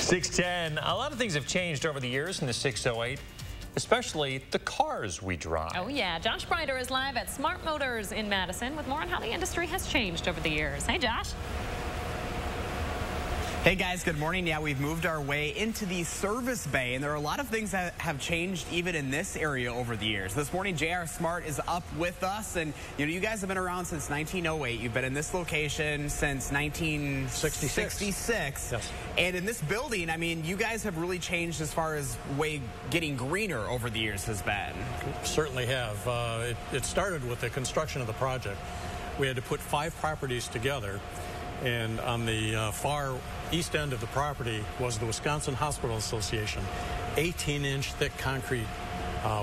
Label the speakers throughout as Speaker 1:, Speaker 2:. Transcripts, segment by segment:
Speaker 1: 610. A lot of things have changed over the years in the 608, especially the cars we drive.
Speaker 2: Oh, yeah. Josh Breider is live at Smart Motors in Madison with more on how the industry has changed over the years. Hey, Josh.
Speaker 3: Hey guys, good morning. Yeah, we've moved our way into the service bay, and there are a lot of things that have changed even in this area over the years. This morning, JR Smart is up with us, and you guys have been around since 1908. You've been in this location since 1966.
Speaker 4: Yes.
Speaker 3: And in this building, I mean, you guys have really changed as far as way getting greener over the years has been.
Speaker 4: Certainly have. It started with the construction of the project. We had to put 5 properties together, and on the far east end of the property was the Wisconsin Hospital Association, 18-inch thick concrete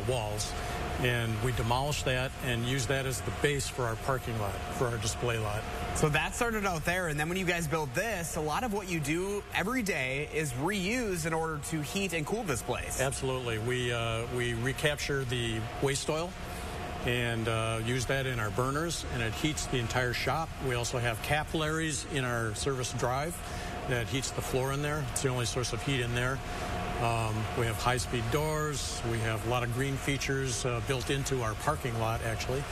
Speaker 4: walls, and we demolished that and used that as the base for our parking lot, for our display lot.
Speaker 3: So that started out there, and then when you guys built this, a lot of what you do every day is reuse in order to heat and cool this place.
Speaker 4: Absolutely. We recapture the waste oil and use that in our burners, and it heats the entire shop. We also have capillaries in our service drive that heats the floor in there. It's the only source of heat in there. We have high-speed doors. We have a lot of green features built into our parking lot, actually.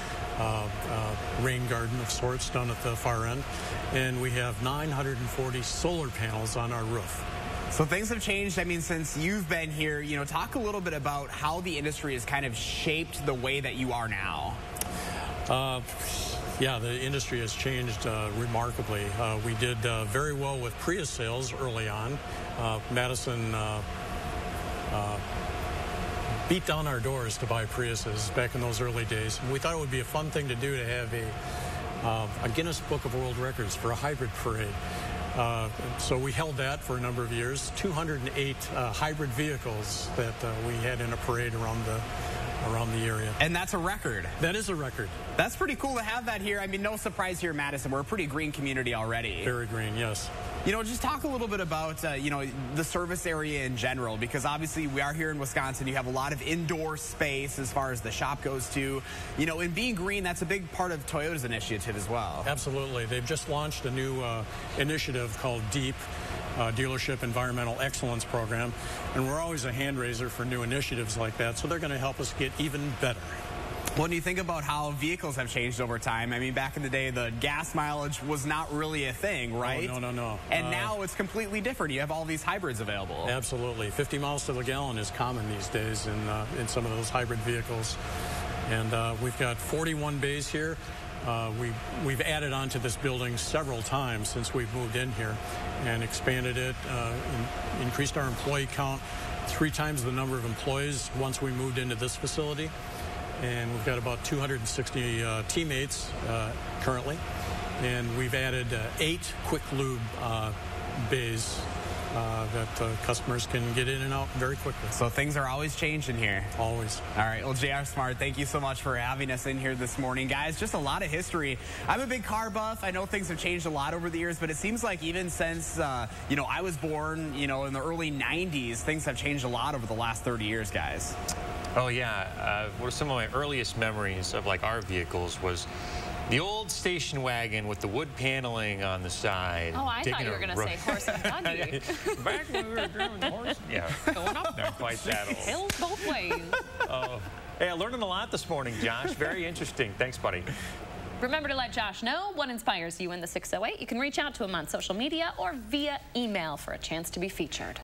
Speaker 4: Rain garden of sorts down at the far end. And we have 940 solar panels on our roof.
Speaker 3: So things have changed, I mean, since you've been here. Talk a little bit about how the industry has kind of shaped the way that you are now.
Speaker 4: Yeah, the industry has changed remarkably. We did very well with Prius sales early on. Madison beat down our doors to buy Priuses back in those early days. And we thought it would be a fun thing to do to have a Guinness Book of World Records for a hybrid parade. So we held that for a number of years. 208 hybrid vehicles that we had in a parade around the area.
Speaker 3: And that's a record.
Speaker 4: That is a record.
Speaker 3: That's pretty cool to have that here. I mean, no surprise here in Madison. We're a pretty green community already.
Speaker 4: Very green, yes.
Speaker 3: Just talk a little bit about, the service area in general, because obviously we are here in Wisconsin. You have a lot of indoor space as far as the shop goes to. And being green, that's a big part of Toyota's initiative as well.
Speaker 4: Absolutely. They've just launched a new initiative called DEEP, Dealership Environmental Excellence Program, and we're always a hand raiser for new initiatives like that, so they're going to help us get even better.
Speaker 3: When you think about how vehicles have changed over time, I mean, back in the day, the gas mileage was not really a thing, right?
Speaker 4: Oh, no.
Speaker 3: And now it's completely different. You have all these hybrids available.
Speaker 4: Absolutely. 50 miles to the gallon is common these days in some of those hybrid vehicles. And we've got 41 bays here. We've added on to this building several times since we've moved in here and expanded it, increased our employee count 3 times the number of employees once we moved into this facility. And we've got about 260 teammates currently. And we've added 8 quick lube bays that customers can get in and out very quickly.
Speaker 3: So things are always changing here.
Speaker 4: Always.
Speaker 3: All right. Well, JR Smart, thank you so much for having us in here this morning. Guys, just a lot of history. I'm a big car buff. I know things have changed a lot over the years, but it seems like even since, I was born, in the early 90s, things have changed a lot over the last 30 years, guys.
Speaker 1: Oh, yeah. One of some of my earliest memories of, our vehicles was the old station wagon with the wood paneling on the side.
Speaker 2: Oh, I thought you were going to say horse and buggy.
Speaker 1: Back when we were doing horse. Yeah.
Speaker 2: Going up.
Speaker 1: Not quite that old.
Speaker 2: Hills both ways.
Speaker 1: Oh. Hey, I learned a lot this morning, Josh. Very interesting. Thanks, buddy.
Speaker 2: Remember to let Josh know what inspires you in the 608. You can reach out to him on social media or via email for a chance to be featured.